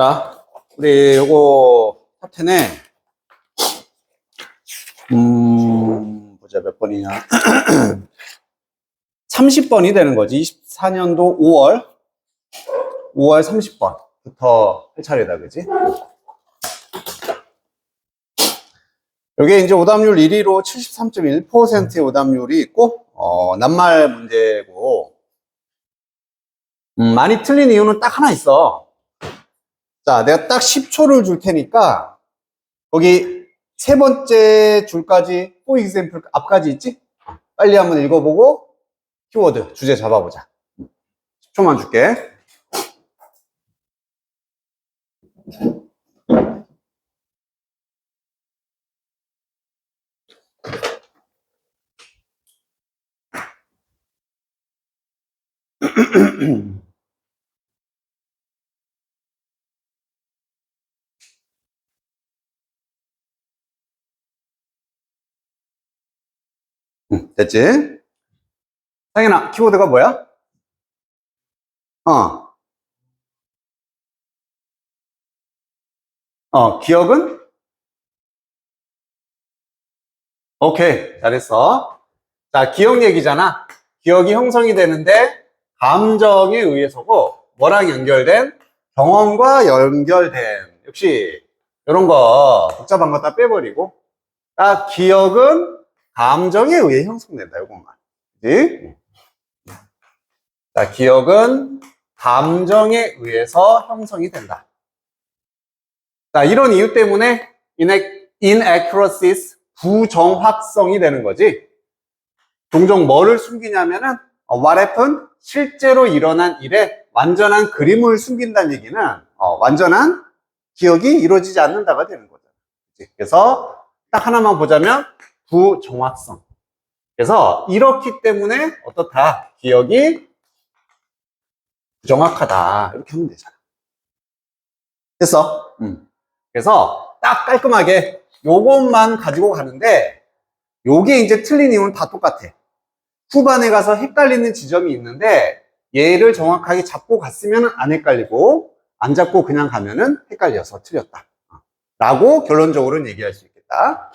자, 우리 요거 탑10에 보자 몇 번이냐 30번이 되는 거지. 24년도 5월 30번부터 할 차례다, 그지? 요게 이제 오답률 1위로 73.1%의 오답률이 있고, 낱말 문제고, 많이 틀린 이유는 딱 하나 있어. 자, 내가 딱 10초를 줄 테니까, 거기 세 번째 줄까지, for example 앞까지 있지? 빨리 한번 읽어보고, 키워드, 주제 잡아보자. 10초만 줄게. 됐지? 상현아, 키워드가 뭐야? 기억은? 오케이, 잘했어. 자, 기억 얘기잖아. 기억이 형성이 되는데, 감정에 의해서고, 뭐랑 연결된? 경험과 연결된. 역시, 이런 거, 복잡한 거 다 빼버리고, 딱 기억은 감정에 의해 형성된다, 요것만. 그치? 자, 기억은 감정에 의해서 형성이 된다. 자, 이런 이유 때문에 inaccuracies, 부정확성이 되는 거지. 종종 뭐를 숨기냐면은 what happened? 실제로 일어난 일에 완전한 그림을 숨긴다는 얘기는 완전한 기억이 이루어지지 않는다가 되는 거잖아. 그래서 딱 하나만 보자면 부정확성. 그래서 이렇기 때문에 어떻다? 기억이 부정확하다. 이렇게 하면 되잖아. 됐어? 그래서 딱 깔끔하게 요것만 가지고 가는데, 요게 이제 틀린 이유는 다 똑같아. 후반에 가서 헷갈리는 지점이 있는데, 얘를 정확하게 잡고 갔으면 안 헷갈리고, 안 잡고 그냥 가면은 헷갈려서 틀렸다. 라고 결론적으로는 얘기할 수 있겠다.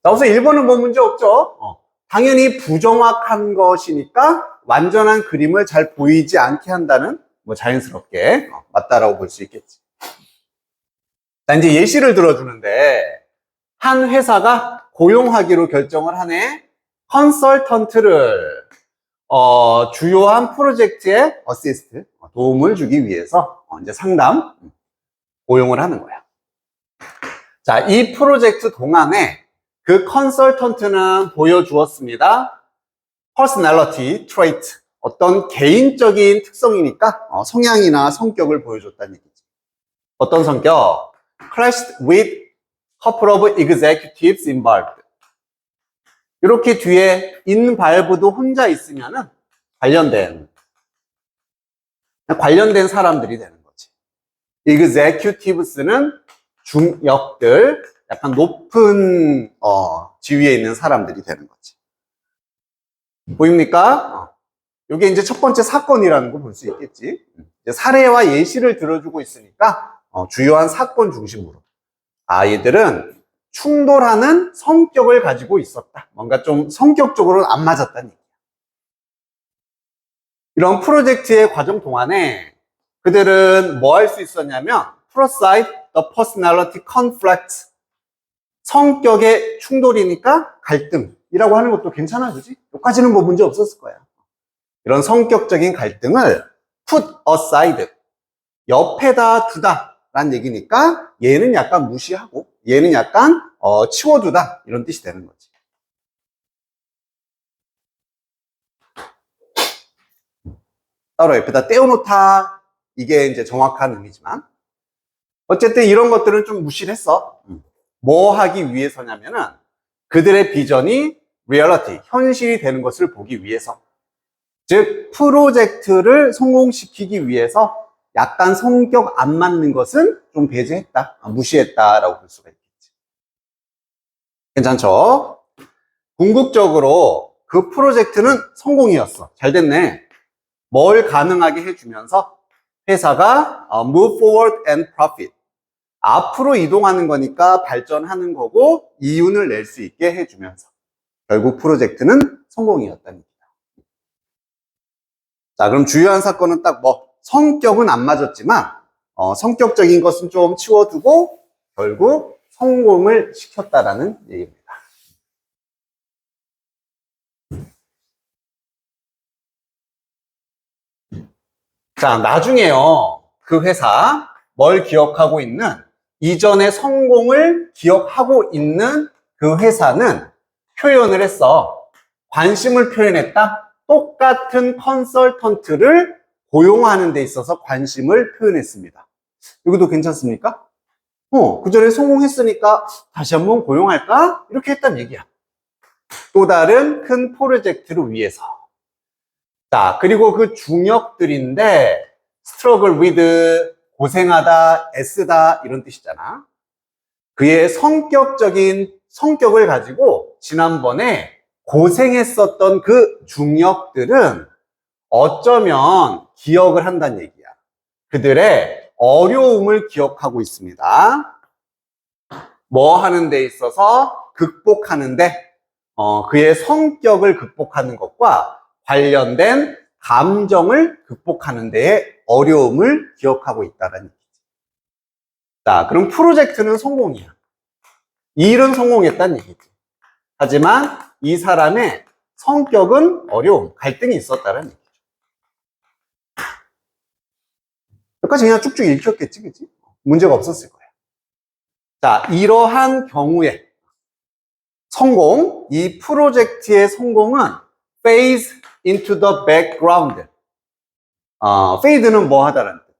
자, 우선 1번은 뭐 문제 없죠? 당연히 부정확한 것이니까 완전한 그림을 잘 보이지 않게 한다는, 뭐 자연스럽게 맞다라고 볼 수 있겠지. 자, 이제 예시를 들어주는데, 한 회사가 고용하기로 결정을 하네. 컨설턴트를 주요한 프로젝트에 어시스트, 도움을 주기 위해서 이제 상담 고용을 하는 거야. 자, 이 프로젝트 동안에 그 컨설턴트는 보여주었습니다. personality trait, 어떤 개인적인 특성이니까 성향이나 성격을 보여줬다는 얘기지. 어떤 성격? clashed with couple of executives involved. 이렇게 뒤에 involved도 혼자 있으면은 관련된 사람들이 되는 거지. executives는 중역들, 약간 높은 지위에 있는 사람들이 되는 거지. 보입니까? 이게 이제 첫 번째 사건이라는 거 볼 수 있겠지. 사례와 예시를 들어주고 있으니까 주요한 사건 중심으로. 얘들은 충돌하는 성격을 가지고 있었다. 뭔가 좀 성격적으로는 안 맞았다는 얘기야. 이런 프로젝트의 과정 동안에 그들은 뭐 할 수 있었냐면 proceed the personality conflict, 성격의 충돌이니까 갈등이라고 하는 것도 괜찮아, 그지? 여기까지는 뭐 문제 없었을 거야. 이런 성격적인 갈등을 put aside, 옆에다 두다 라는 얘기니까 얘는 약간 무시하고 얘는 약간 치워두다, 이런 뜻이 되는 거지. 따로 옆에다 떼어놓다, 이게 이제 정확한 의미지만 어쨌든 이런 것들은 좀 무시를 했어. 뭐 하기 위해서냐면은 그들의 비전이 reality, 현실이 되는 것을 보기 위해서, 즉 프로젝트를 성공시키기 위해서 약간 성격 안 맞는 것은 좀 배제했다, 무시했다라고 볼 수가 있겠지. 괜찮죠? 궁극적으로 그 프로젝트는 성공이었어. 잘 됐네. 뭘 가능하게 해주면서 회사가 move forward and profit. 앞으로 이동하는 거니까 발전하는 거고 이윤을 낼 수 있게 해주면서 결국 프로젝트는 성공이었답니다. 자, 그럼 주요한 사건은 딱 성격은 안 맞았지만 성격적인 것은 좀 치워두고 결국 성공을 시켰다라는 얘기입니다. 자, 나중에요. 그 회사 뭘 기억하고 있는 이전의 성공을 기억하고 있는 그 회사는 표현을 했어. 관심을 표현했다. 똑같은 컨설턴트를 고용하는 데 있어서 관심을 표현했습니다. 여기도 괜찮습니까? 그 전에 성공했으니까 다시 한번 고용할까? 이렇게 했단 얘기야. 또 다른 큰 프로젝트를 위해서. 자, 그리고 그 중역들인데 struggle with, 고생하다, 애쓰다 이런 뜻이잖아. 그의 성격적인 성격을 가지고 지난번에 고생했었던 그 중역들은 어쩌면 기억을 한다는 얘기야. 그들의 어려움을 기억하고 있습니다. 뭐 하는 데 있어서 극복하는데 그의 성격을 극복하는 것과 관련된 감정을 극복하는 데에 어려움을 기억하고 있다는 얘기지. 자, 그럼 프로젝트는 성공이야. 이 일은 성공했다는 얘기지. 하지만 이 사람의 성격은 어려움, 갈등이 있었다는 얘기죠. 여기까지 그냥 쭉쭉 읽혔겠지, 그치? 문제가 없었을 거야. 자, 이러한 경우에 성공, 이 프로젝트의 성공은 phase into the background. fade는 뭐 하다라는 뜻.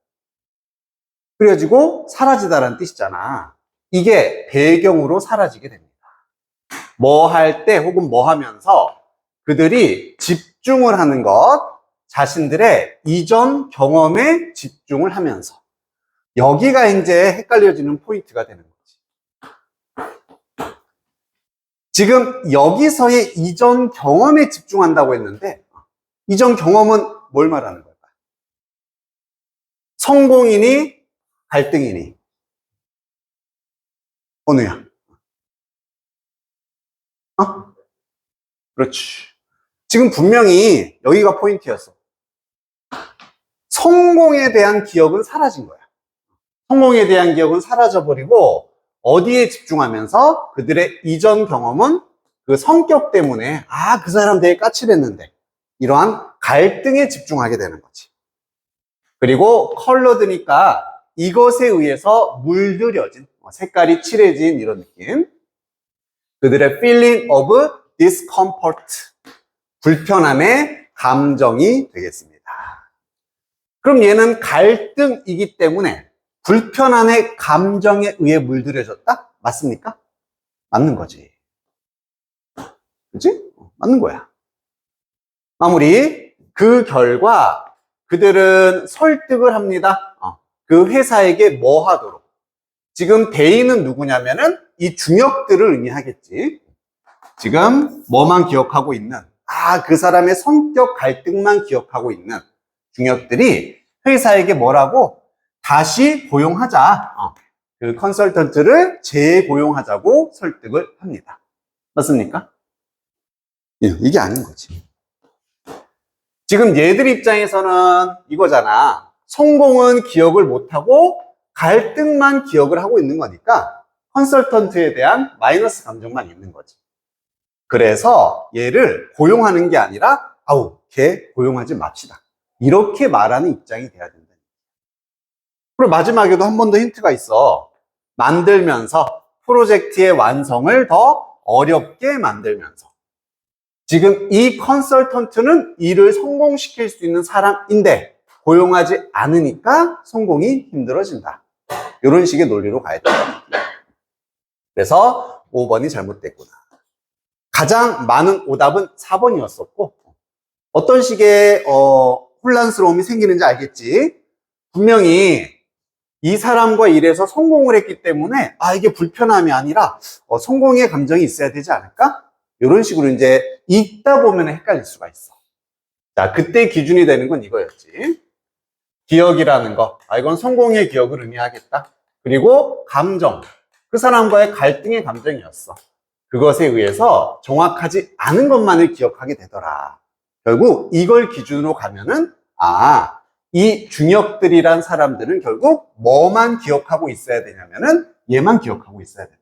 그래가지고 사라지다라는 뜻이잖아. 이게 배경으로 사라지게 됩니다. 뭐 할 때 혹은 뭐 하면서 그들이 집중을 하는 것, 자신들의 이전 경험에 집중을 하면서 여기가 이제 헷갈려지는 포인트가 되는 거지. 지금 여기서의 이전 경험에 집중한다고 했는데 이전 경험은 뭘 말하는 걸까? 성공이니 갈등이니? 어느야? 그렇지. 지금 분명히 여기가 포인트였어. 성공에 대한 기억은 사라진 거야. 성공에 대한 기억은 사라져버리고 어디에 집중하면서 그들의 이전 경험은 그 성격 때문에 그 사람 되게 까칠했는데 이러한 갈등에 집중하게 되는 거지. 그리고 컬러드니까 이것에 의해서 물들여진, 색깔이 칠해진 이런 느낌. 그들의 feeling of discomfort, 불편함의 감정이 되겠습니다. 그럼 얘는 갈등이기 때문에 불편함의 감정에 의해 물들여졌다? 맞습니까? 맞는 거지. 그치? 맞는 거야. 마무리. 그 결과 그들은 설득을 합니다. 그 회사에게 뭐 하도록. 지금 대인은 누구냐면은 이 중역들을 의미하겠지. 지금 뭐만 기억하고 있는, 그 사람의 성격 갈등만 기억하고 있는 중역들이 회사에게 뭐라고? 다시 고용하자. 그 컨설턴트를 재고용하자고 설득을 합니다. 맞습니까? 이게 아닌 거지. 지금 얘들 입장에서는 이거잖아. 성공은 기억을 못하고 갈등만 기억을 하고 있는 거니까 컨설턴트에 대한 마이너스 감정만 있는 거지. 그래서 얘를 고용하는 게 아니라 걔 고용하지 맙시다. 이렇게 말하는 입장이 돼야 된다. 그리고 마지막에도 한 번 더 힌트가 있어. 만들면서 프로젝트의 완성을 더 어렵게 만들면서 지금 이 컨설턴트는 일을 성공시킬 수 있는 사람인데 고용하지 않으니까 성공이 힘들어진다. 이런 식의 논리로 가야 된다. 그래서 5번이 잘못됐구나. 가장 많은 오답은 4번이었었고 어떤 식의 혼란스러움이 생기는지 알겠지? 분명히 이 사람과 일해서 성공을 했기 때문에 이게 불편함이 아니라 성공의 감정이 있어야 되지 않을까? 이런 식으로 이제 읽다 보면 헷갈릴 수가 있어. 자, 그때 기준이 되는 건 이거였지. 기억이라는 거. 이건 성공의 기억을 의미하겠다. 그리고 감정. 그 사람과의 갈등의 감정이었어. 그것에 의해서 정확하지 않은 것만을 기억하게 되더라. 결국 이걸 기준으로 가면은, 이 중역들이란 사람들은 결국 뭐만 기억하고 있어야 되냐면은 얘만 기억하고 있어야 돼.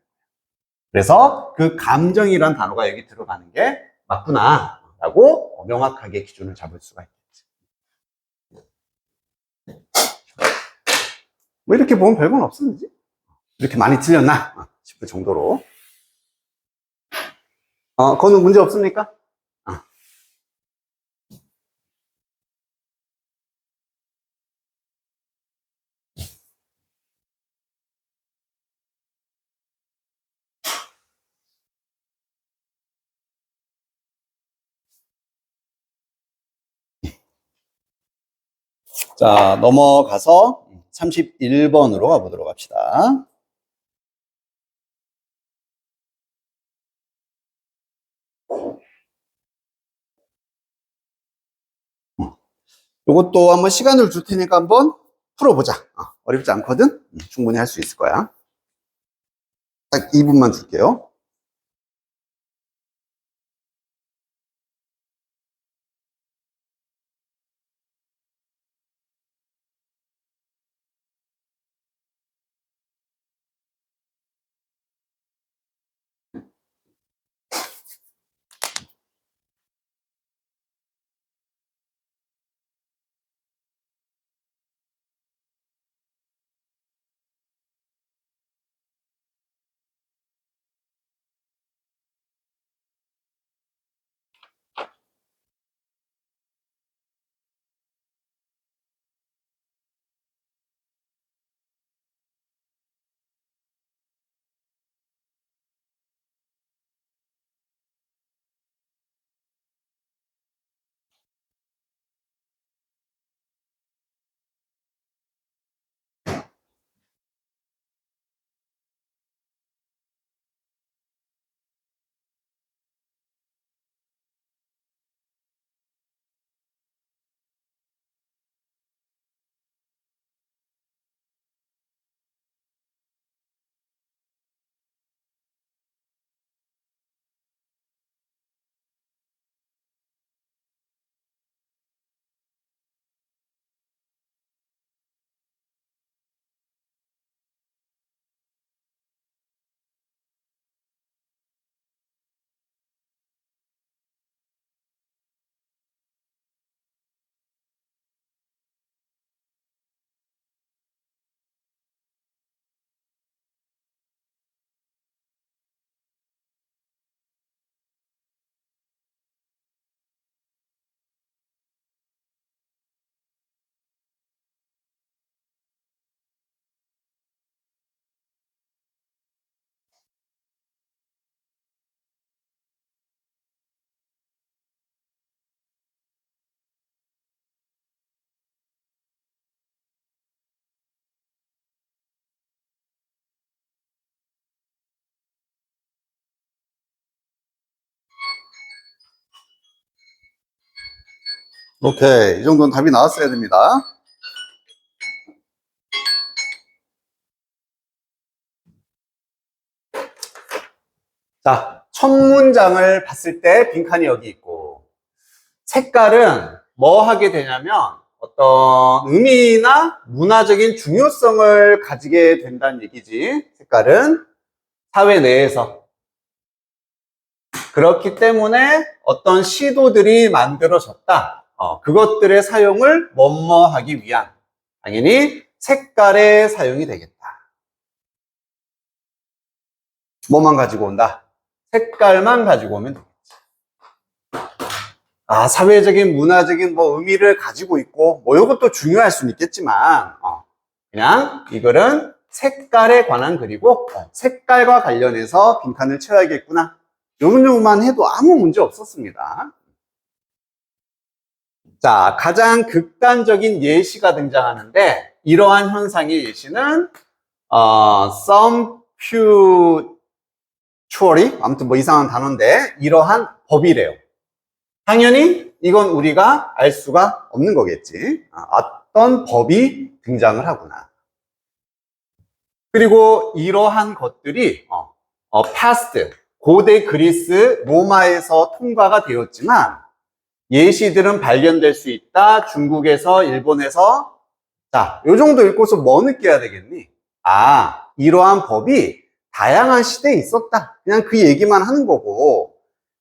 그래서 그 감정이란 단어가 여기 들어가는 게 맞구나 라고 명확하게 기준을 잡을 수가 있겠지. 뭐 이렇게 보면 별건 없었는지 이렇게 많이 틀렸나 싶을 정도로. 그거는 문제 없습니까? 자, 넘어가서 31번으로 가보도록 합시다. 이것도 한번 시간을 줄 테니까 한번 풀어보자. 어렵지 않거든? 충분히 할 수 있을 거야. 딱 2분만 줄게요. 오케이. 이 정도는 답이 나왔어야 됩니다. 자, 첫 문장을 봤을 때 빈칸이 여기 있고, 색깔은 뭐 하게 되냐면 어떤 의미나 문화적인 중요성을 가지게 된다는 얘기지. 색깔은 사회 내에서. 그렇기 때문에 어떤 시도들이 만들어졌다. 그것들의 사용을 뭐뭐 하기 위한, 당연히 색깔의 사용이 되겠다. 뭐만 가지고 온다? 색깔만 가지고 오면 되겠지. 사회적인, 문화적인 뭐 의미를 가지고 있고, 뭐 이것도 중요할 수는 있겠지만, 그냥 이거는 색깔에 관한 글이고, 색깔과 관련해서 빈칸을 채워야겠구나. 요 정도만 해도 아무 문제 없었습니다. 자, 가장 극단적인 예시가 등장하는데, 이러한 현상의 예시는, sumptuary, 아무튼 뭐 이상한 단어인데, 이러한 법이래요. 당연히 이건 우리가 알 수가 없는 거겠지. 어떤 법이 등장을 하구나. 그리고 이러한 것들이 past, 고대 그리스, 로마에서 통과가 되었지만 예시들은 발견될 수 있다. 중국에서, 일본에서. 자, 요 정도 읽고서 뭐 느껴야 되겠니? 아, 이러한 법이 다양한 시대에 있었다. 그냥 그 얘기만 하는 거고,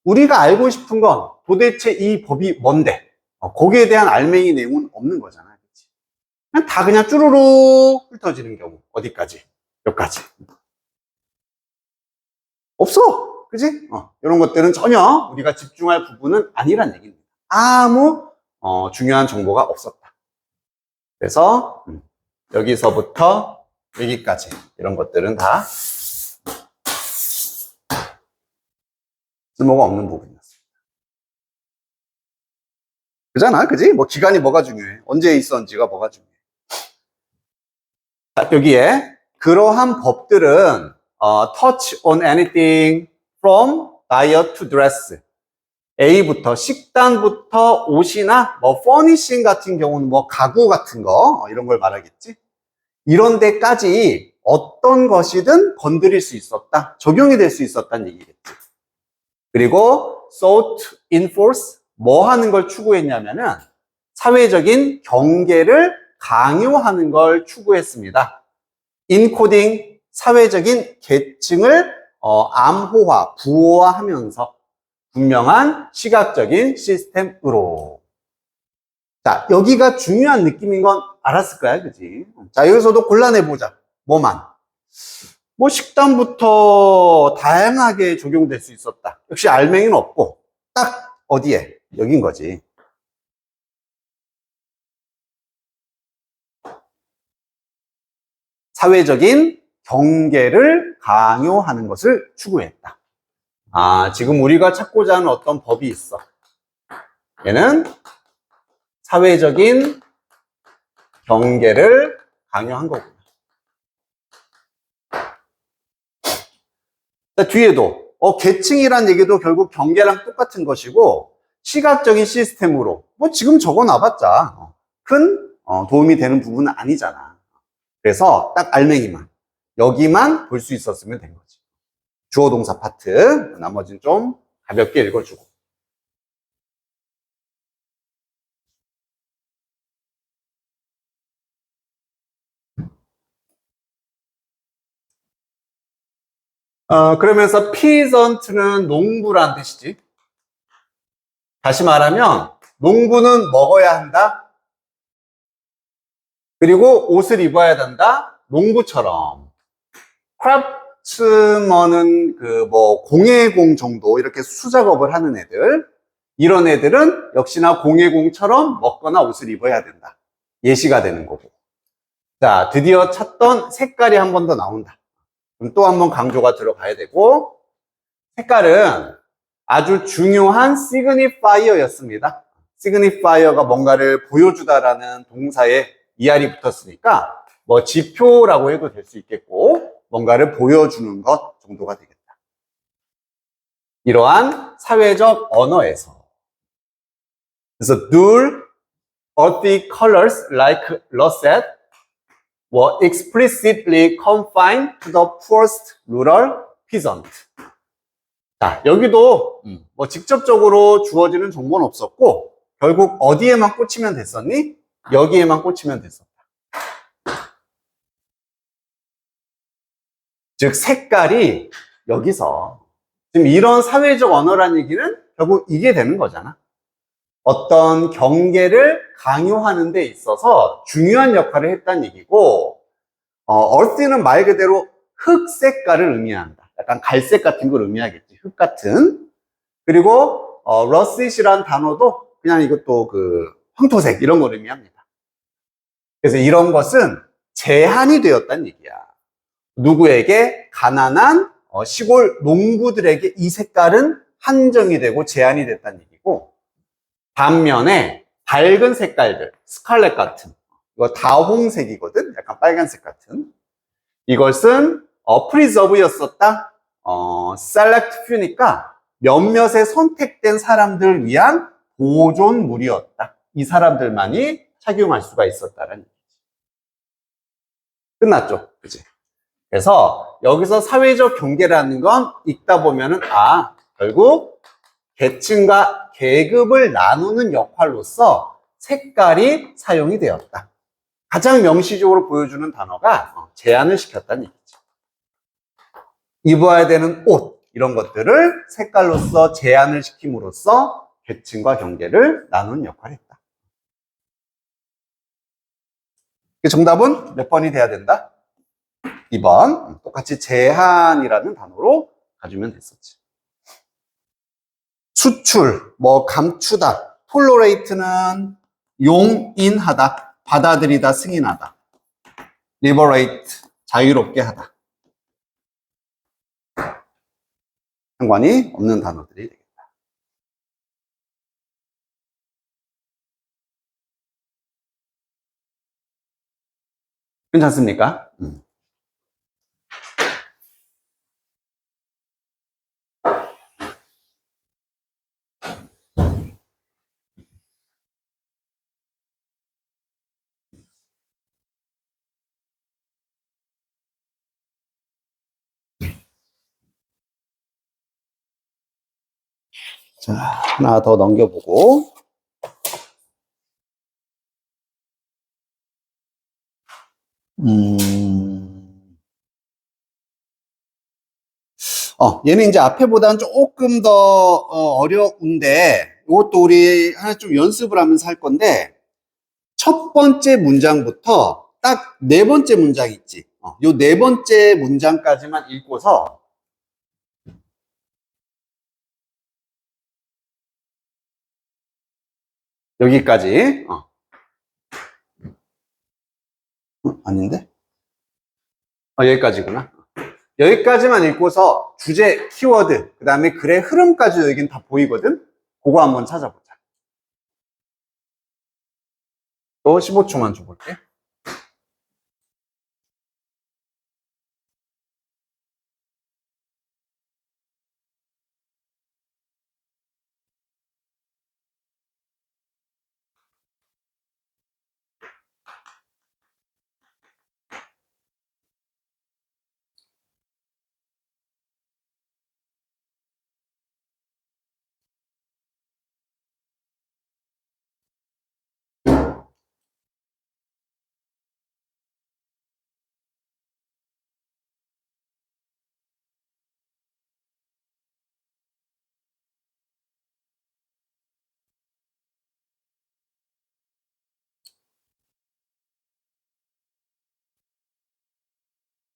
우리가 알고 싶은 건 도대체 이 법이 뭔데? 거기에 대한 알맹이 내용은 없는 거잖아. 그치? 그냥 다 그냥 쭈루룩 훑어지는 경우. 어디까지? 여기까지. 없어. 그지? 이런 것들은 전혀 우리가 집중할 부분은 아니란 얘기입니다. 아무 중요한 정보가 없었다. 그래서 여기서부터 여기까지 이런 것들은 다 쓸모가 없는 부분이었습니다. 그잖아, 그지? 뭐 기간이 뭐가 중요해? 언제 있었는지가 뭐가 중요해? 자, 여기에 그러한 법들은 touch on anything from diet to dress. A부터 식단부터 옷이나 뭐 퍼니싱 같은 경우는 뭐 가구 같은 거 이런 걸 말하겠지. 이런 데까지 어떤 것이든 건드릴 수 있었다. 적용이 될 수 있었다는 얘기겠지. 그리고 sought enforce 뭐 하는 걸 추구했냐면은 사회적인 경계를 강요하는 걸 추구했습니다. encoding 사회적인 계층을 암호화, 부호화하면서 분명한 시각적인 시스템으로. 자, 여기가 중요한 느낌인 건 알았을 거야, 그지? 자, 여기서도 골라내보자. 뭐만? 뭐 식단부터 다양하게 적용될 수 있었다. 역시 알맹이는 없고, 딱 어디에? 여긴 거지. 사회적인 경계를 강요하는 것을 추구했다. 아, 지금 우리가 찾고자 하는 어떤 법이 있어. 얘는 사회적인 경계를 강요한 거구나. 자, 뒤에도 계층이란 얘기도 결국 경계랑 똑같은 것이고 시각적인 시스템으로 뭐 지금 적어놔봤자 큰 도움이 되는 부분은 아니잖아. 그래서 딱 알맹이만 여기만 볼 수 있었으면 된 거지. 주어 동사 파트 나머지는 좀 가볍게 읽어주고. 그러면서 peasant는 농부란 뜻이지. 다시 말하면 농부는 먹어야 한다. 그리고 옷을 입어야 된다. 농부처럼. 크래프트먼은 그 뭐 공예공 정도 이렇게 수작업을 하는 애들. 이런 애들은 역시나 공예공처럼 먹거나 옷을 입어야 된다. 예시가 되는 거고. 자, 드디어 찾던 색깔이 한 번 더 나온다. 그럼 또 한 번 강조가 들어가야 되고, 색깔은 아주 중요한 시그니파이어였습니다. 시그니파이어가 뭔가를 보여주다라는 동사에 ER이 붙었으니까 뭐 지표라고 해도 될 수 있겠고 뭔가를 보여주는 것 정도가 되겠다. 이러한 사회적 언어에서 그래서 dull, earthy colors like russet were explicitly confined to the poorest rural peasant. 자, 여기도 뭐 직접적으로 주어지는 정보는 없었고 결국 어디에만 꽂히면 됐었니? 여기에만 꽂히면 됐었다. 즉 색깔이 여기서 지금 이런 사회적 언어라는 얘기는 결국 이게 되는 거잖아. 어떤 경계를 강요하는 데 있어서 중요한 역할을 했다는 얘기고 earth는 말 그대로 흙 색깔을 의미한다. 약간 갈색 같은 걸 의미하겠지. 흙 같은. 그리고 russet이란 단어도 그냥 이것도 그 황토색 이런 걸 의미합니다. 그래서 이런 것은 제한이 되었다는 얘기야. 누구에게? 가난한 시골 농부들에게 이 색깔은 한정이 되고 제한이 됐다는 얘기고 반면에 밝은 색깔들, 스칼렛 같은 이거 다홍색이거든. 약간 빨간색 같은 이것은 preserve였었다. select few니까 몇몇의 선택된 사람들 위한 보존물이었다. 이 사람들만이 착용할 수가 있었다는 얘기지. 끝났죠? 그치? 그래서 여기서 사회적 경계라는 건 읽다 보면은, 결국 계층과 계급을 나누는 역할로서 색깔이 사용이 되었다. 가장 명시적으로 보여주는 단어가 제한을 시켰다는 얘기죠. 입어야 되는 옷, 이런 것들을 색깔로서 제한을 시킴으로써 계층과 경계를 나누는 역할을 했다. 정답은 몇 번이 돼야 된다? 2번. 똑같이 제한이라는 단어로 가주면 됐었지. 수출, 감추다. tolerate는 용인하다, 받아들이다, 승인하다. liberate, 자유롭게 하다. 상관이 없는 단어들이 되겠다. 괜찮습니까? 자, 하나 더 넘겨보고. 얘는 이제 앞에보다는 조금 더 어려운데, 이것도 우리 하나 좀 연습을 하면서 할 건데, 첫 번째 문장부터 딱 네 번째 문장 있지. 요 네 번째 문장까지만 읽고서, 여기까지. 아닌데? 여기까지구나. 여기까지만 읽고서 주제, 키워드, 그 다음에 글의 흐름까지 여기는 다 보이거든? 그거 한번 찾아보자. 또 15초만 줘볼게.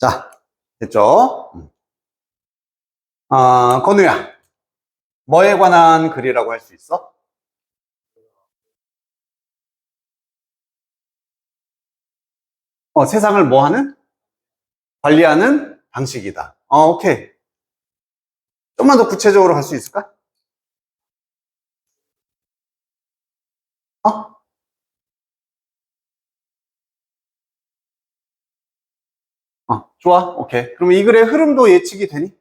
자, 됐죠? 건우야, 뭐에 관한 글이라고 할 수 있어? 세상을 뭐 하는? 관리하는 방식이다. 오케이. 좀만 더 구체적으로 할 수 있을까? 어? 좋아. 오케이. 그럼 이 글의 흐름도 예측이 되니?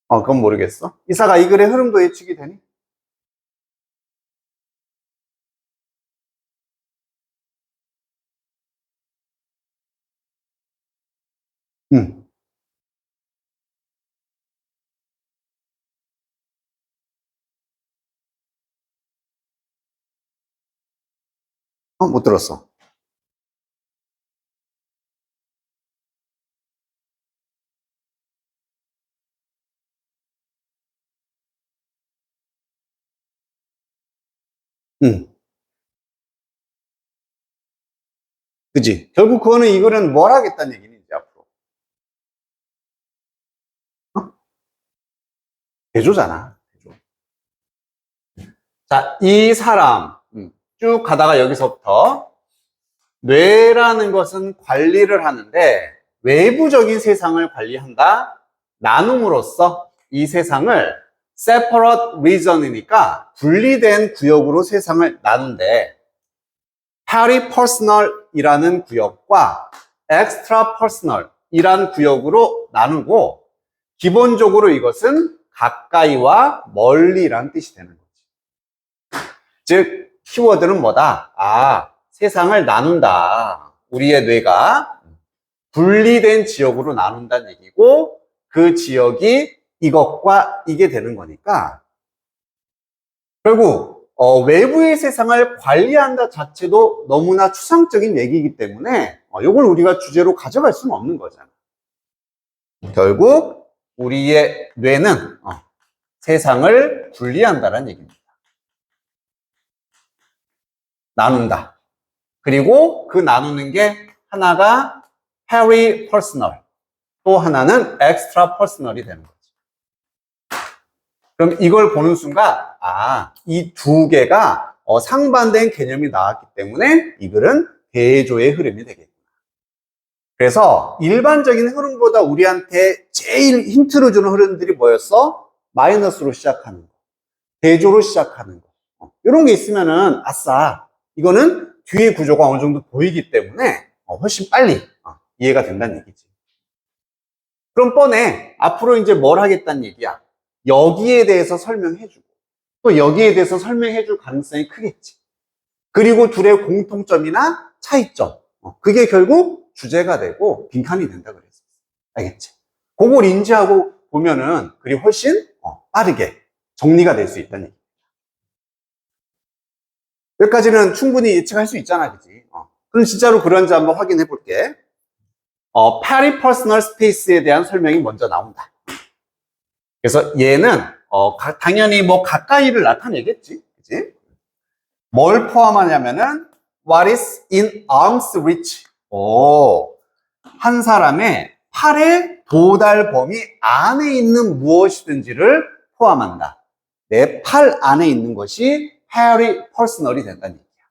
그건 모르겠어. 이사가 이 글의 흐름도 예측이 되니? 응. 못 들었어. 응. 그지? 결국 그거는 이 글은 뭘 하겠다는 얘기니, 이제 앞으로. 대조잖아. 대조. 자, 이 사람. 쭉 가다가 여기서부터 뇌라는 것은 관리를 하는데 외부적인 세상을 관리한다. 나눔으로써 이 세상을 separate region이니까 분리된 구역으로 세상을 나눈대. peripersonal이라는 구역과 extrapersonal이라는 구역으로 나누고 기본적으로 이것은 가까이와 멀리란 뜻이 되는 거지. 즉 키워드는 뭐다? 세상을 나눈다. 우리의 뇌가 분리된 지역으로 나눈다는 얘기고, 그 지역이 이것과 이게 되는 거니까, 결국 외부의 세상을 관리한다 자체도 너무나 추상적인 얘기이기 때문에 이걸 우리가 주제로 가져갈 수는 없는 거잖아. 결국 우리의 뇌는 세상을 분리한다는 얘기입니다. 나눈다. 그리고 그 나누는 게 하나가 peri-personal, 또 하나는 extra-personal이 되는 거지. 그럼 이걸 보는 순간 이 두 개가 상반된 개념이 나왔기 때문에 이 글은 대조의 흐름이 되겠구나. 그래서 일반적인 흐름보다 우리한테 제일 힌트를 주는 흐름들이 뭐였어? 마이너스로 시작하는 거, 대조로 시작하는 거. 이런 게 있으면은 아싸, 이거는 뒤에 구조가 어느 정도 보이기 때문에 훨씬 빨리 이해가 된다는 얘기지. 그럼 뻔해. 앞으로 이제 뭘 하겠다는 얘기야? 여기에 대해서 설명해주고 또 여기에 대해서 설명해줄 가능성이 크겠지. 그리고 둘의 공통점이나 차이점, 그게 결국 주제가 되고 빈칸이 된다 그랬어. 알겠지? 그걸 인지하고 보면은 그리 훨씬 빠르게 정리가 될 수 있다는 얘기. 여기까지는 충분히 예측할 수 있잖아, 그지? 그럼 진짜로 그런지 한번 확인해 볼게. peri-personal space에 대한 설명이 먼저 나온다. 그래서 얘는 당연히 뭐 가까이를 나타내겠지, 그치? 뭘 포함하냐면은 what is in arm's reach. 한 사람의 팔의 도달 범위 안에 있는 무엇이든지를 포함한다. 내 팔 안에 있는 것이 peri-personal이 된다는 얘기야.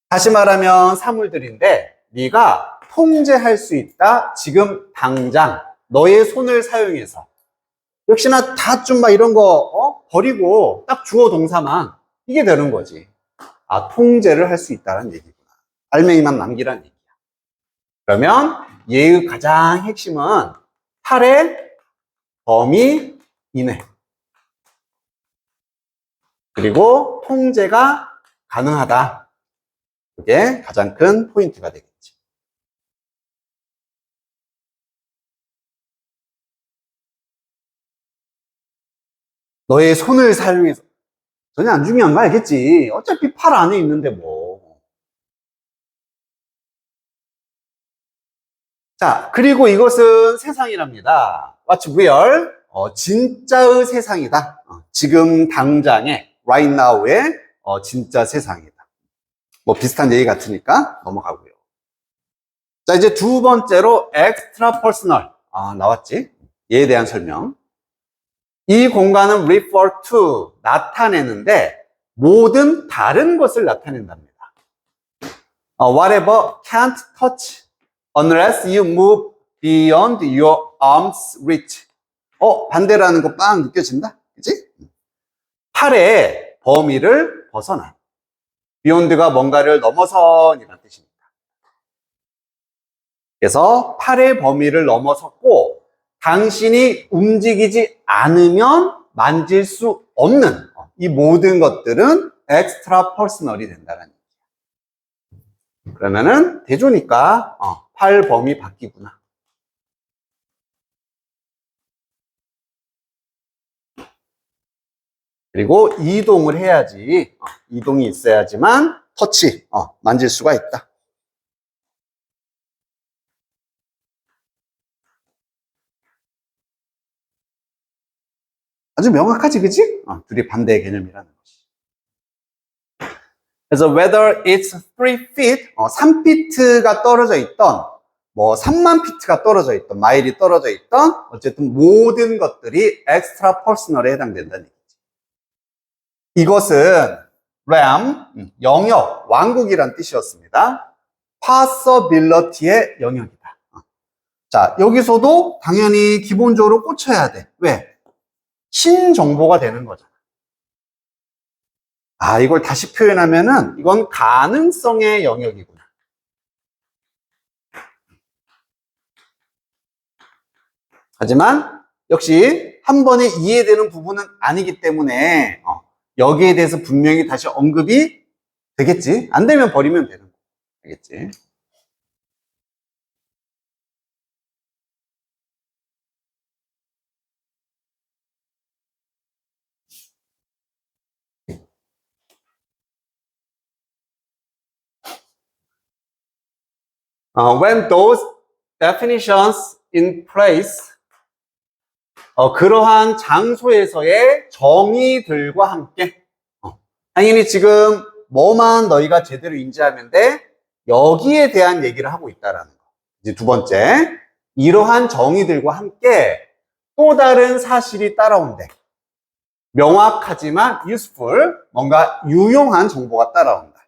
다시 말하면 사물들인데 네가 통제할 수 있다. 지금 당장 너의 손을 사용해서. 역시나 다 좀 막 이런 거 버리고 딱 주어 동사만 이게 되는 거지. 통제를 할 수 있다는 얘기구나. 알맹이만 남기라는 얘기야. 그러면 얘의 가장 핵심은 팔의 범위 이내. 그리고 통제가 가능하다. 그게 가장 큰 포인트가 되겠지. 너의 손을 사용해서 전혀 안 중요한 거 알겠지? 어차피 팔 안에 있는데 뭐. 자, 그리고 이것은 세상이랍니다. What's real? 진짜의 세상이다. 지금 당장의 right now의 진짜 세상이다. 뭐 비슷한 얘기 같으니까 넘어가고요. 자, 이제 두 번째로 extra personal. 나왔지? 얘에 대한 설명. 이 공간은 refer to, 나타내는데 모든 다른 것을 나타낸답니다. Whatever can't touch unless you move beyond your arm's reach. 반대라는 거 빵 느껴진다? 그치? 팔의 범위를 벗어나. beyond가 뭔가를 넘어선이라는 뜻입니다. 그래서 팔의 범위를 넘어섰고 당신이 움직이지 않으면 만질 수 없는 이 모든 것들은 extra personal이 된다는 얘기야. 그러면은 대조니까 팔 범위 바뀌구나. 그리고 이동을 해야지, 이동이 있어야지만 터치, 만질 수가 있다. 아주 명확하지, 그치? 둘이 반대의 개념이라는 것이. 그래서 whether it's 3 feet, 3피트가 떨어져 있던, 뭐 3만 피트가 떨어져 있던, 마일이 떨어져 있던, 어쨌든 모든 것들이 extra personal에 해당된다는 얘기지. 이것은 realm, 영역, 왕국이란 뜻이었습니다. possibility의 영역이다. 자, 여기서도 당연히 기본적으로 꽂혀야 돼. 왜? 신정보가 되는 거잖아. 이걸 다시 표현하면은 이건 가능성의 영역이구나. 하지만 역시 한 번에 이해되는 부분은 아니기 때문에 여기에 대해서 분명히 다시 언급이 되겠지. 안 되면 버리면 되는 거. 알겠지? When those definitions in place, 그러한 장소에서의 정의들과 함께, 당연히 지금 뭐만 너희가 제대로 인지하면 돼? 여기에 대한 얘기를 하고 있다라는 거. 이제 두 번째, 이러한 정의들과 함께 또 다른 사실이 따라온대. 명확하지만 useful, 뭔가 유용한 정보가 따라온다.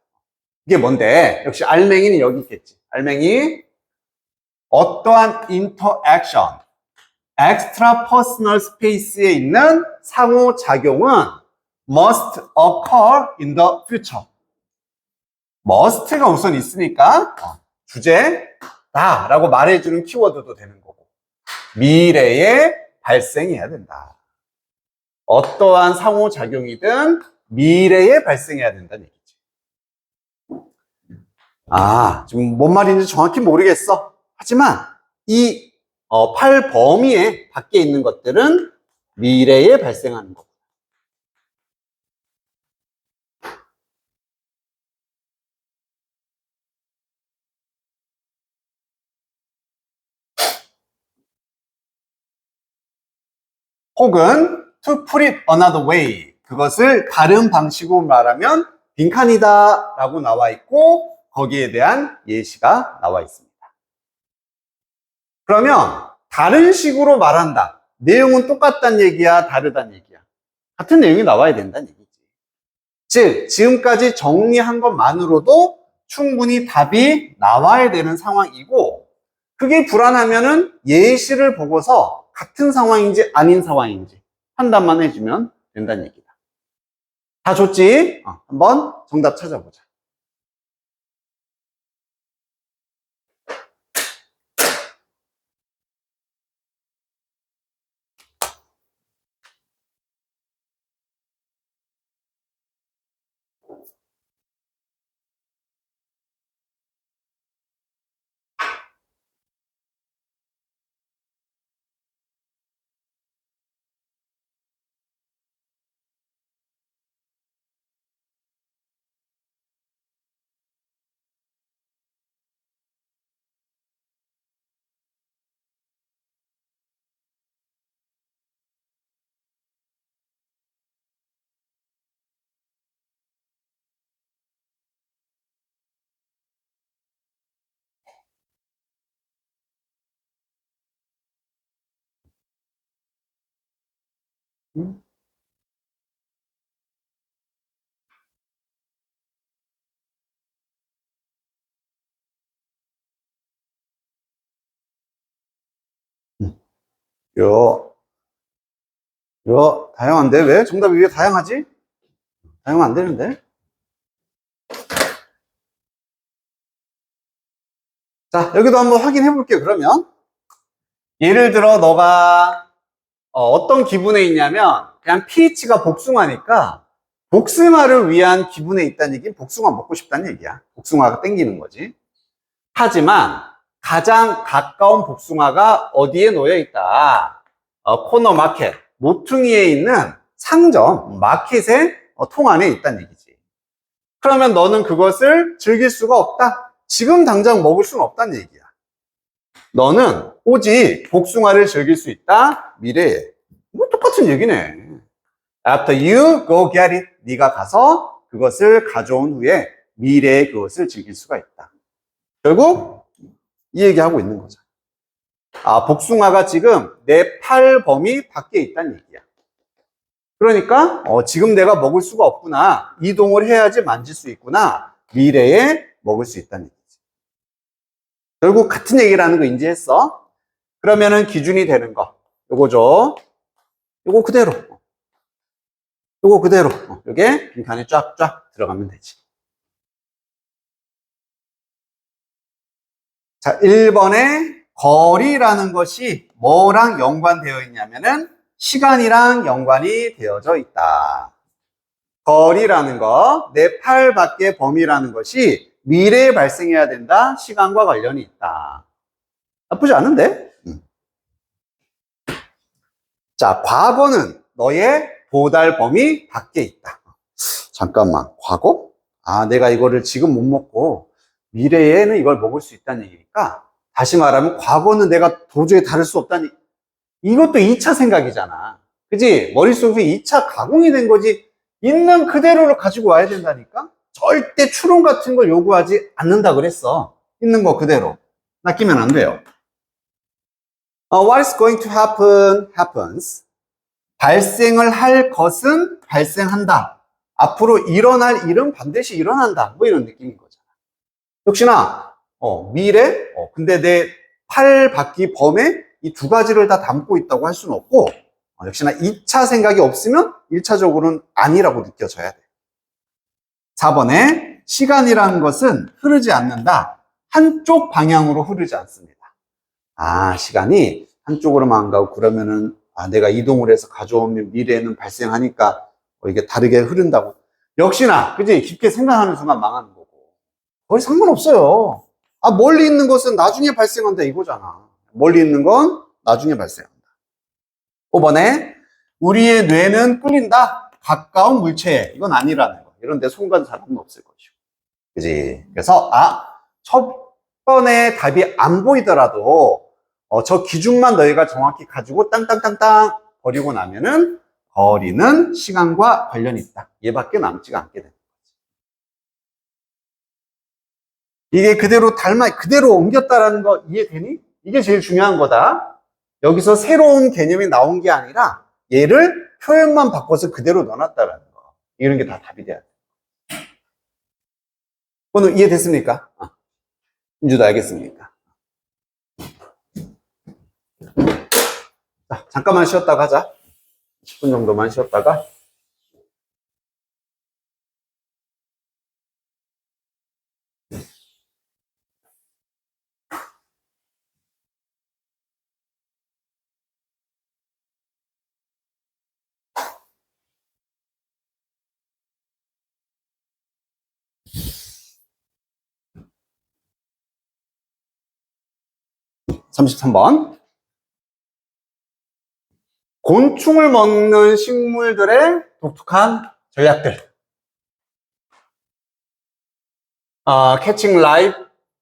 이게 뭔데? 역시 알맹이는 여기 있겠지. 알맹이, 어떠한 interaction, extra personal space에 있는 상호작용은 must occur in the future. must가 우선 있으니까 주제다 라고 말해주는 키워드도 되는 거고, 미래에 발생해야 된다. 어떠한 상호작용이든 미래에 발생해야 된다는 얘기지. 지금 뭔 말인지 정확히 모르겠어. 하지만 이 팔 범위에 밖에 있는 것들은 미래에 발생하는 거고. 혹은 to put it another way, 그것을 다른 방식으로 말하면 빈칸이다 라고 나와 있고, 거기에 대한 예시가 나와 있습니다. 그러면 다른 식으로 말한다. 내용은 똑같다는 얘기야, 다르다는 얘기야? 같은 내용이 나와야 된다는 얘기지. 즉, 지금까지 정리한 것만으로도 충분히 답이 나와야 되는 상황이고, 그게 불안하면은 예시를 보고서 같은 상황인지 아닌 상황인지 판단만 해주면 된다는 얘기다. 다 좋지? 한번 정답 찾아보자. 다양한데? 왜? 정답이 왜 다양하지? 다양하면 안 되는데? 자, 여기도 한번 확인해 볼게요, 그러면. 예를 들어, 너가, 어떤 기분에 있냐면, 그냥 pH가 복숭아니까, 복숭아를 위한 기분에 있다는 얘기는 복숭아 먹고 싶다는 얘기야. 복숭아가 땡기는 거지. 하지만, 가장 가까운 복숭아가 어디에 놓여 있다? 코너 마켓, 모퉁이에 있는 상점, 마켓의 통 안에 있다는 얘기지. 그러면 너는 그것을 즐길 수가 없다? 지금 당장 먹을 수는 없다는 얘기야. 너는 오직 복숭아를 즐길 수 있다? 미래에. 뭐 똑같은 얘기네. After you go get it. 네가 가서 그것을 가져온 후에 미래에 그것을 즐길 수가 있다. 결국 이 얘기하고 있는 거죠. 복숭아가 지금 내 팔 범위 밖에 있다는 얘기야. 그러니까 지금 내가 먹을 수가 없구나. 이동을 해야지 만질 수 있구나. 미래에 먹을 수 있다는 얘기지. 결국 같은 얘기를 하는 거 인지했어? 그러면은 기준이 되는 거 요거죠. 요거 그대로 요게 빈칸에 쫙쫙 들어가면 되지. 자, 1번에 거리라는 것이 뭐랑 연관되어 있냐면은 시간이랑 연관이 되어져 있다. 거리라는 거, 내 팔 밖의 범위라는 것이 미래에 발생해야 된다. 시간과 관련이 있다. 나쁘지 않은데? 자, 과거는 너의 도달 범위 밖에 있다. 잠깐만, 과거? 아, 내가 이거를 지금 못 먹고 미래에는 이걸 먹을 수 있다는 얘기니까, 다시 말하면 과거는 내가 도저히 다를 수 없다는, 이것도 2차 생각이잖아. 그지? 머릿속에 2차 가공이 된 거지. 있는 그대로를 가지고 와야 된다니까? 절대 추론 같은 걸 요구하지 않는다 그랬어. 있는 거 그대로. 낚이면 안 돼요. What is going to happen, happens. 발생을 할 것은 발생한다. 앞으로 일어날 일은 반드시 일어난다. 뭐 이런 느낌인 거잖아. 역시나, 미래? 근데 내 팔 바퀴 범에 이 두 가지를 다 담고 있다고 할 수는 없고, 역시나 2차 생각이 없으면 1차적으로는 아니라고 느껴져야 돼. 4번에 시간이라는 것은 흐르지 않는다. 한쪽 방향으로 흐르지 않습니다. 아, 시간이 한쪽으로만 가고 그러면은 내가 이동을 해서 가져오면 미래에는 발생하니까 이게 다르게 흐른다고. 역시나 그지? 깊게 생각하는 순간 망하는 거고. 거의 상관없어요. 멀리 있는 것은 나중에 발생한다 이거잖아. 멀리 있는 건 나중에 발생한다. 5번에 우리의 뇌는 끌린다. 가까운 물체에. 이건 아니라는 거. 이런 데 손 간 사람은 없을 것이고. 그지? 그래서 첫 번에 답이 안 보이더라도 저 기준만 너희가 정확히 가지고 땅땅땅땅 버리고 나면은 거리는 시간과 관련이 있다. 얘밖에 남지가 않게 되는 거지. 이게 그대로 옮겼다라는 거 이해되니? 이게 제일 중요한 거다. 여기서 새로운 개념이 나온 게 아니라 얘를 표현만 바꿔서 그대로 넣어놨다라는 거. 이런 게 다 답이 돼야 돼. 오늘 이해됐습니까? 인주도 알겠습니까? 자, 잠깐만 쉬었다가 하자. 10분 정도만 쉬었다가. (33번) 곤충을 먹는 식물들의 독특한 전략들. 캐칭 라이브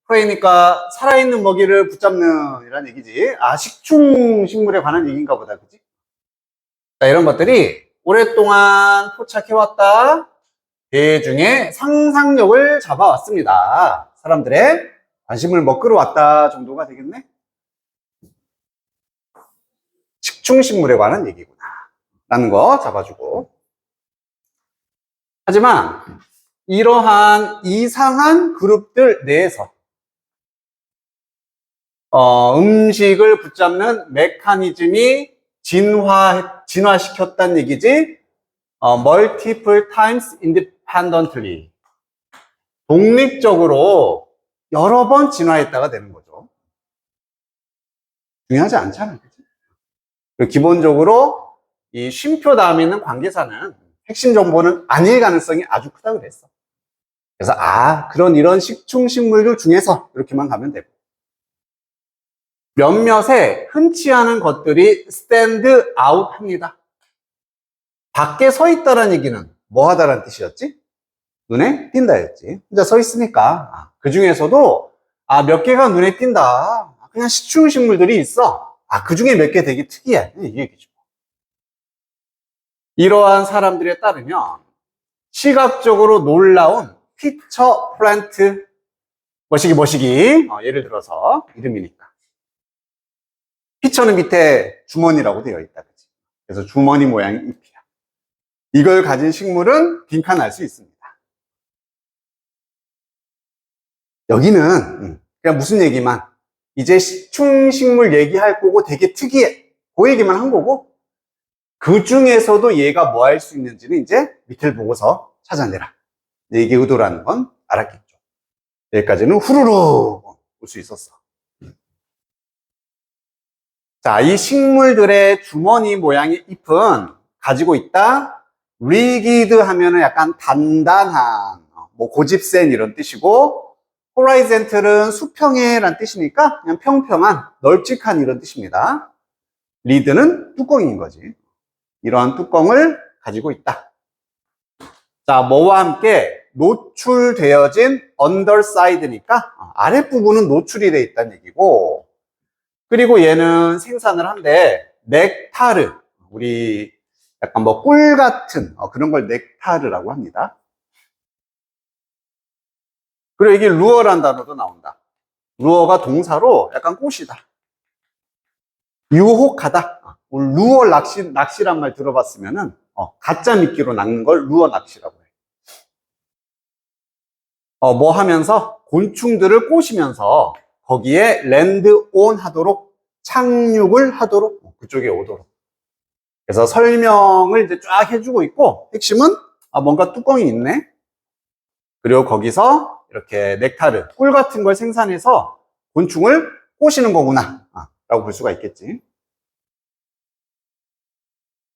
프레이니까 살아있는 먹이를 붙잡는 이란 얘기지. 식충 식물에 관한 얘기인가 보다. 그지? 자, 이런 것들이 오랫동안 포착해왔다. 대중의 상상력을 잡아왔습니다. 사람들의 관심을 끌어왔다 정도가 되겠네. 식충식물에 관한 얘기구나 라는 거 잡아주고. 하지만 이러한 이상한 그룹들 내에서 음식을 붙잡는 메커니즘이 진화시켰다는 얘기지. multiple times independently. 독립적으로 여러 번 진화했다가 되는 거죠. 중요하지 않잖아요. 기본적으로 이 쉼표 다음에 있는 관계사는 핵심 정보는 아닐 가능성이 아주 크다고 그랬어. 그래서 그런 이런 식충식물들 중에서 이렇게만 가면 되고, 몇몇의 흔치 않은 것들이 스탠드 아웃 합니다. 밖에 서 있다는 얘기는 뭐 하다라는 뜻이었지? 눈에 띈다였지. 혼자 서 있으니까. 그 중에서도 몇 개가 눈에 띈다. 그냥 식충식물들이 있어. 그 중에 몇 개 되게 특이해. 이 얘기죠. 이러한 사람들에 따르면 시각적으로 놀라운 피처 플랜트, 머시기, 예를 들어서 이름이니까. 피처는 밑에 주머니라고 되어 있다. 그치? 그래서 주머니 모양의 잎이야. 이걸 가진 식물은 빈칸 알 수 있습니다. 여기는 그냥 무슨 얘기만, 이제 식충식물 얘기할 거고 되게 특이해. 그 얘기만 한 거고, 그 중에서도 얘가 뭐 할 수 있는지는 이제 밑을 보고서 찾아내라. 이게 의도라는 건 알았겠죠. 여기까지는 후루룩 볼 수 있었어. 자, 이 식물들의 주머니 모양의 잎은 가지고 있다. rigid 하면은 약간 단단한, 뭐 고집센 이런 뜻이고, horizontal은 수평해란 뜻이니까 그냥 평평한, 널찍한 이런 뜻입니다. lid는 뚜껑인 거지. 이러한 뚜껑을 가지고 있다. 자, 뭐와 함께 노출되어진 underside니까 아랫부분은 노출이 되어 있다는 얘기고, 그리고 얘는 생산을 한데 넥타르, 우리 약간 뭐 꿀 같은 그런 걸 넥타르라고 합니다. 그리고 이게 루어란 단어도 나온다. 루어가 동사로 약간 꽃이다. 유혹하다. 루어 낚시란 말 들어봤으면은 가짜 미끼로 낚는 걸 루어 낚시라고 해. 뭐 하면서 곤충들을 꼬시면서 거기에 랜드온 하도록 착륙을 하도록 그쪽에 오도록. 그래서 설명을 이제 쫙 해주고 있고 핵심은 뭔가 뚜껑이 있네. 그리고 거기서 이렇게 넥타르, 꿀 같은 걸 생산해서 곤충을 꼬시는 거구나 라고 볼 수가 있겠지.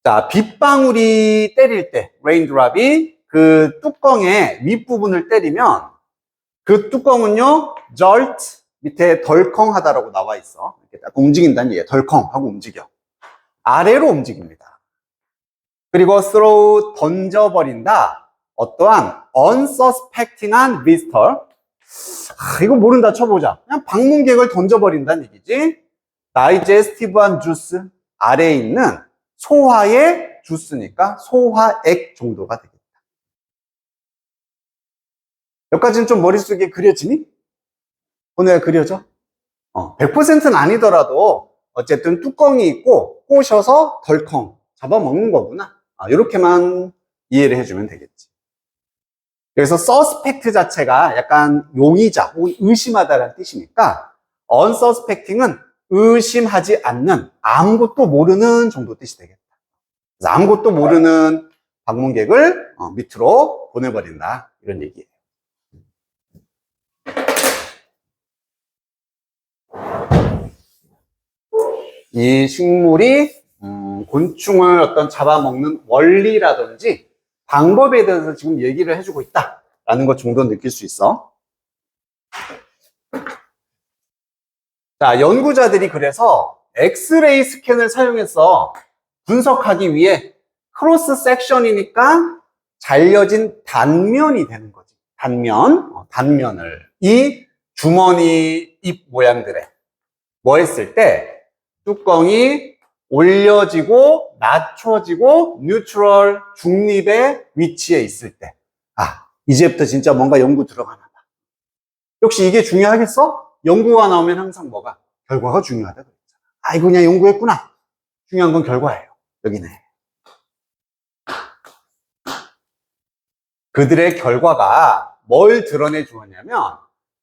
자, 빗방울이 때릴 때 레인드롭이 그 뚜껑의 윗부분을 때리면 그 뚜껑은요 jolt 밑에 덜컹하다라고 나와 있어. 이렇게 딱 움직인다는 얘기야. 덜컹 하고 움직여. 아래로 움직입니다. 그리고 throw 던져버린다. 어떠한 unsuspecting한 visitor. 이거 모른다 쳐보자. 그냥 방문객을 던져버린다는 얘기지. digestive한 주스. 아래에 있는 소화의 주스니까 소화액 정도가 되겠다. 여기까지는 좀 머릿속에 그려지니? 오늘 그려져? 100%는 아니더라도 어쨌든 뚜껑이 있고 꼬셔서 덜컹 잡아먹는 거구나. 이렇게만 이해를 해주면 되겠지. 그래서 suspect 자체가 약간 용의자 혹은 의심하다라는 뜻이니까 unsuspecting은 의심하지 않는 아무것도 모르는 정도 뜻이 되겠다. 그래서 아무것도 모르는 방문객을 밑으로 보내버린다 이런 얘기예요. 이 식물이 곤충을 어떤 잡아먹는 원리라든지 방법에 대해서 지금 얘기를 해주고 있다라는 것 정도 느낄 수 있어. 자, 연구자들이 그래서 엑스레이 스캔을 사용해서 분석하기 위해 크로스 섹션이니까 잘려진 단면이 되는 거지. 단면을 이 주머니 잎 모양들에 뭐 했을 때 뚜껑이 올려지고 낮춰지고 뉴트럴 중립의 위치에 있을 때 이제부터 진짜 뭔가 연구 들어가나 봐. 역시 이게 중요하겠어? 연구가 나오면 항상 뭐가? 결과가 중요하다 그랬잖아. 이거 그냥 연구했구나. 중요한 건 결과예요. 여기네. 그들의 결과가 뭘 드러내 주었냐면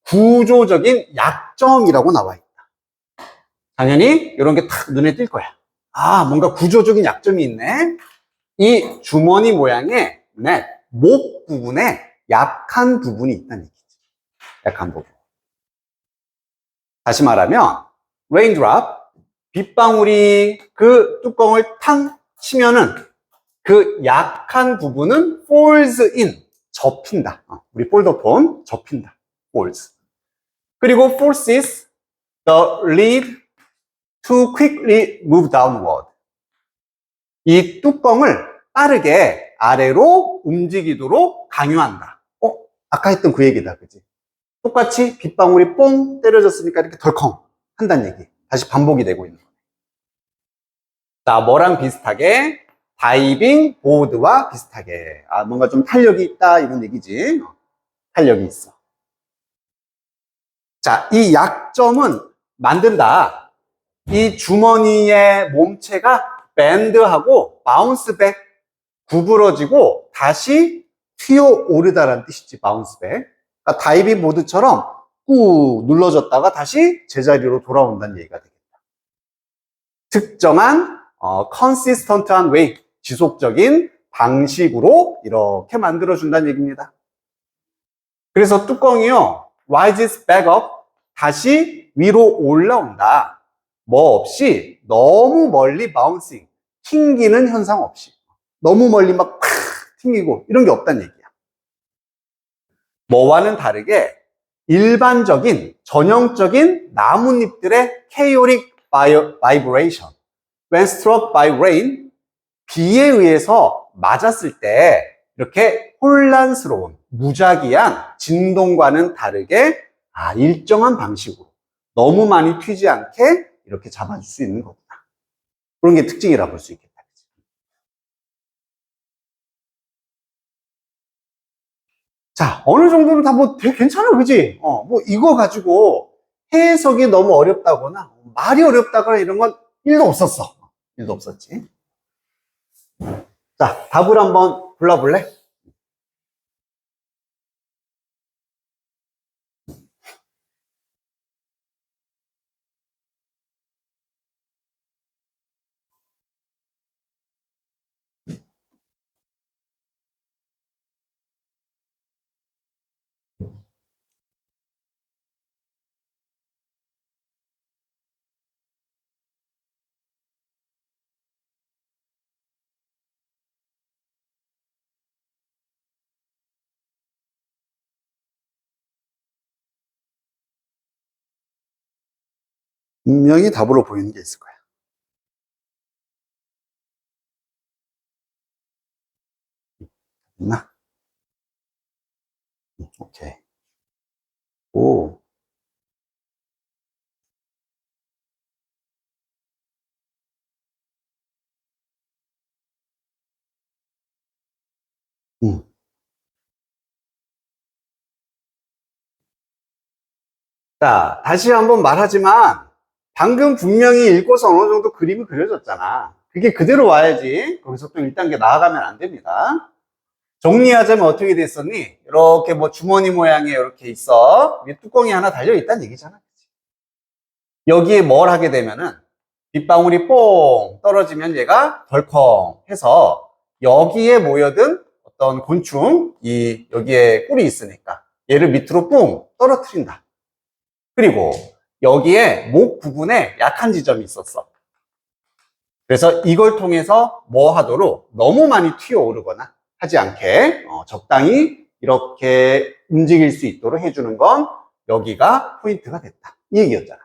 구조적인 약점이라고 나와 있다. 당연히 이런 게 탁 눈에 띌 거야. 뭔가 구조적인 약점이 있네. 이 주머니 모양의 목 부분에 약한 부분이 있다는 얘기지. 약한 부분. 다시 말하면 raindrop, 빗방울이 그 뚜껑을 탕 치면은 그 약한 부분은 falls in, 접힌다. 우리 폴더폰 접힌다. falls. 그리고 forces the lid to quickly move downward. 이 뚜껑을 빠르게 아래로 움직이도록 강요한다. 아까 했던 그 얘기다, 그지? 똑같이 빗방울이 뽕 때려졌으니까 이렇게 덜컹 한다는 얘기. 다시 반복이 되고 있는 거예요. 자, 뭐랑 비슷하게? 다이빙 보드와 비슷하게. 뭔가 좀 탄력이 있다, 이런 얘기지. 탄력이 있어. 자, 이 약점은 만든다. 이 주머니의 몸체가 밴드하고 바운스백, 구부러지고 다시 튀어오르다라는 뜻이지. 바운스백. 그러니까 다이빙 보드처럼 꾹 눌러졌다가 다시 제자리로 돌아온다는 얘기가 되겠다. 특정한 컨시스턴트한 웨이, 지속적인 방식으로 이렇게 만들어준다는 얘기입니다. 그래서 뚜껑이요, rises back up, 다시 위로 올라온다. 뭐 없이 너무 멀리 바운싱, 튕기는 현상 없이 너무 멀리 막 튕기고 이런 게 없다는 얘기야. 뭐와는 다르게 일반적인 전형적인 나뭇잎들의 chaotic vibration when struck by rain, 비에 의해서 맞았을 때 이렇게 혼란스러운 무작위한 진동과는 다르게 일정한 방식으로 너무 많이 튀지 않게 이렇게 잡아줄 수 있는 거구나. 그런 게 특징이라 볼 수 있겠다. 자, 어느 정도는 다 뭐 되게 괜찮아, 그지? 뭐 이거 가지고 해석이 너무 어렵다거나 말이 어렵다거나 이런 건 1도 없었어. 1도 없었지. 자, 답을 한번 불러볼래? 분명히 답으로 보이는 게 있을 거야. 있나? 오케이. 오. 음. 자, 다시 한번 말하지만 방금 분명히 읽고서 어느 정도 그림이 그려졌잖아. 그게 그대로 와야지. 거기서 또 1단계 나아가면 안 됩니다. 정리하자면 어떻게 됐었니? 이렇게 뭐 주머니 모양의 이렇게 있어. 위에 뚜껑이 하나 달려있다는 얘기잖아. 여기에 뭘 하게 되면은 빗방울이 뽕 떨어지면 얘가 덜컹 해서 여기에 모여든 어떤 곤충, 여기에 꿀이 있으니까 얘를 밑으로 뿡 떨어뜨린다. 그리고 여기에 목 부분에 약한 지점이 있었어. 그래서 이걸 통해서 뭐 하도록 너무 많이 튀어오르거나 하지 않게 적당히 이렇게 움직일 수 있도록 해주는 건 여기가 포인트가 됐다. 이 얘기였잖아.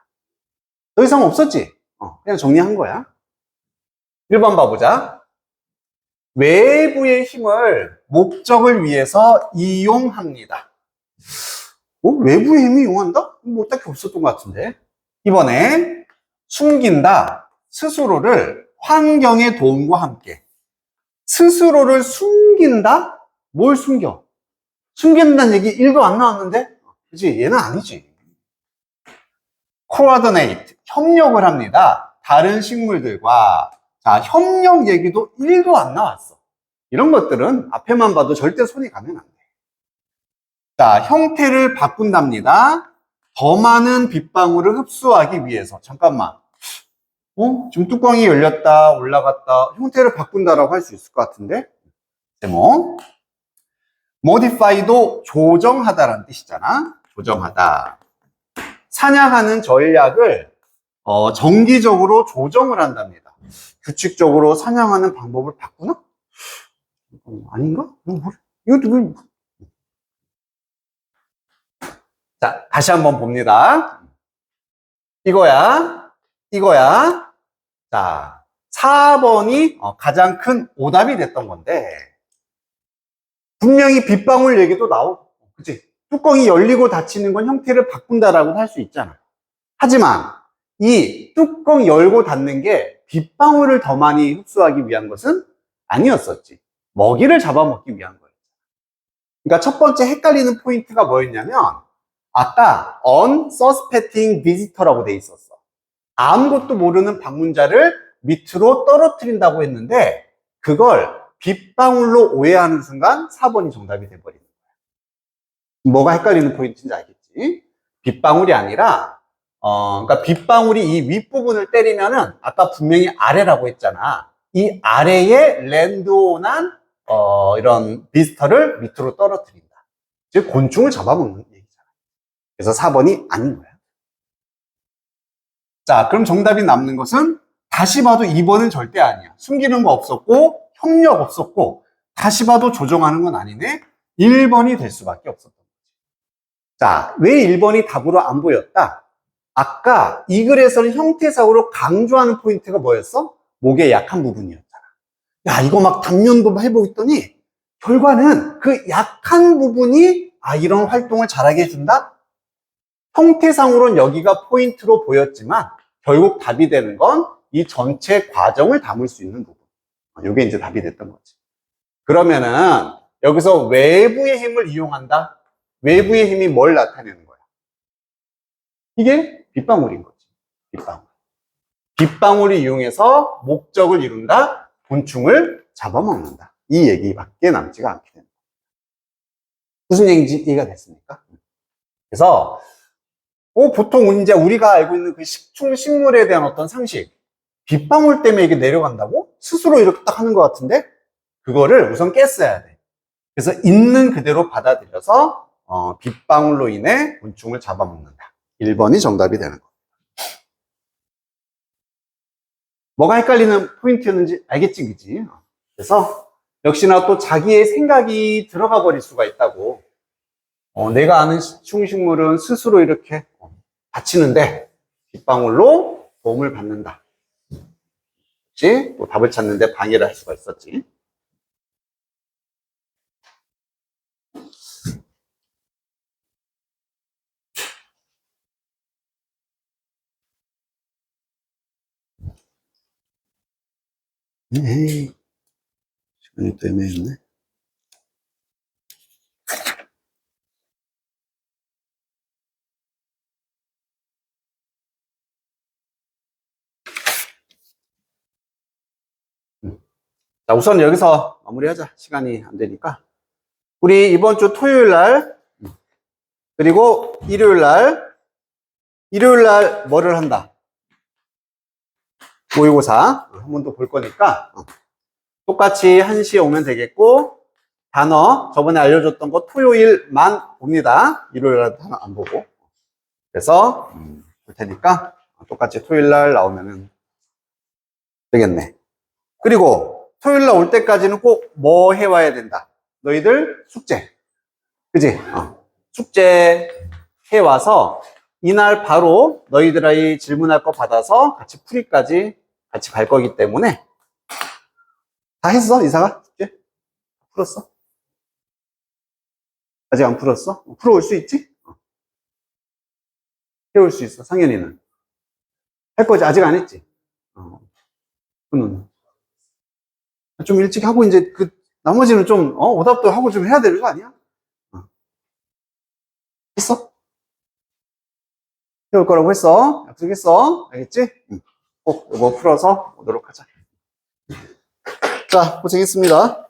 더 이상 없었지? 그냥 정리한 거야. 1번 봐보자. 외부의 힘을 목적을 위해서 이용합니다. 외부의 힘이 이용한다? 뭐 딱히 없었던 것 같은데. 이번에 숨긴다. 스스로를 환경의 도움과 함께. 스스로를 숨긴다? 뭘 숨겨? 숨긴다는 얘기 1도 안 나왔는데? 그치? 얘는 아니지. coordinate, 협력을 합니다. 다른 식물들과. 자, 협력 얘기도 1도 안 나왔어. 이런 것들은 앞에만 봐도 절대 손이 가면 안 돼. 자, 형태를 바꾼답니다. 더 많은 빗방울을 흡수하기 위해서. 잠깐만. 지금 뚜껑이 열렸다, 올라갔다. 형태를 바꾼다라고 할 수 있을 것 같은데? 제목. modify도 조정하다라는 뜻이잖아. 조정하다. 사냥하는 전략을 정기적으로 조정을 한답니다. 규칙적으로 사냥하는 방법을 바꾸나? 아닌가? 이것도 자, 다시 한번 봅니다. 이거야. 자, 4번이 가장 큰 오답이 됐던 건데 분명히 빗방울 얘기도 나오고, 그치? 뚜껑이 열리고 닫히는 건 형태를 바꾼다라고 할 수 있잖아. 하지만 이 뚜껑 열고 닫는 게 빗방울을 더 많이 흡수하기 위한 것은 아니었었지. 먹이를 잡아먹기 위한 거예요. 그러니까 첫 번째 헷갈리는 포인트가 뭐였냐면 아까 unsuspecting visitor라고 돼 있었어. 아무것도 모르는 방문자를 밑으로 떨어뜨린다고 했는데 그걸 빗방울로 오해하는 순간 4번이 정답이 돼버리는 거야. 뭐가 헷갈리는 포인트인지 알겠지? 빗방울이 아니라 그러니까 빗방울이 이 윗부분을 때리면은 아까 분명히 아래라고 했잖아. 이 아래에 랜드온한 이런 비스터를 밑으로 떨어뜨린다. 즉 곤충을 잡아먹는 얘기잖아. 그래서 4번이 아닌 거야. 자, 그럼 정답이 남는 것은 다시 봐도 2번은 절대 아니야. 숨기는 거 없었고 협력 없었고 다시 봐도 조정하는 건 아니네. 1번이 될 수밖에 없었던 거지. 자, 왜 1번이 답으로 안 보였다? 아까 이 글에서는 형태상으로 강조하는 포인트가 뭐였어? 목의 약한 부분이었잖아. 야, 이거 막 단면도 해보고 있더니 결과는 그 약한 부분이 이런 활동을 잘하게 해준다? 형태상으로는 여기가 포인트로 보였지만 결국 답이 되는 건 이 전체 과정을 담을 수 있는 부분. 이게 이제 답이 됐던 거지. 그러면은 여기서 외부의 힘을 이용한다? 외부의 힘이 뭘 나타내는 거야? 이게 빗방울인 거지. 빗방울. 빗방울을 이용해서 목적을 이룬다? 곤충을 잡아먹는다. 이 얘기밖에 남지가 않게 된다. 무슨 얘기인지 이해가 됐습니까? 그래서 보통 이제 우리가 알고 있는 그 식충식물에 대한 어떤 상식, 빗방울 때문에 이게 내려간다고? 스스로 이렇게 딱 하는 것 같은데 그거를 우선 깼어야 돼. 그래서 있는 그대로 받아들여서 빗방울로 인해 곤충을 잡아먹는다. 1번이 정답이 되는 거. 뭐가 헷갈리는 포인트였는지 알겠지, 그지? 그래서 역시나 또 자기의 생각이 들어가 버릴 수가 있다고. 내가 아는 식충식물은 스스로 이렇게 다치는데 빗방울로 도움을 받는다. 그치? 또 답을 찾는데 방해를 할 수가 있었지. 에이, 시간이 또 애매했네. 자, 우선 여기서 마무리하자. 시간이 안 되니까. 우리 이번 주 토요일 날, 그리고 일요일 날 뭐를 한다? 모의고사 한 번 더 볼 거니까 똑같이 1시에 오면 되겠고, 단어 저번에 알려줬던 거 토요일만 봅니다. 일요일 날 단어 안 보고. 그래서 볼 테니까 똑같이 토요일 날 나오면은 되겠네. 그리고 토요일 날 올 때까지는 꼭 뭐 해와야 된다? 너희들 숙제. 그지? 숙제 해와서 이날 바로 너희들이 질문할 거 받아서 같이 풀이까지 같이 갈 거기 때문에 다 했어? 이사가? 숙제? 풀었어? 아직 안 풀었어? 풀어올 수 있지? 해올 수 있어. 상현이는 할 거지? 아직 안 했지? 좀 일찍 하고 이제 그 나머지는 좀 오답도 하고 좀 해야 되는 거 아니야? 했어? 해올 거라고 했어? 약속했어? 알겠지? 꼭 이거 풀어서 오도록 하자. 자, 고생했습니다.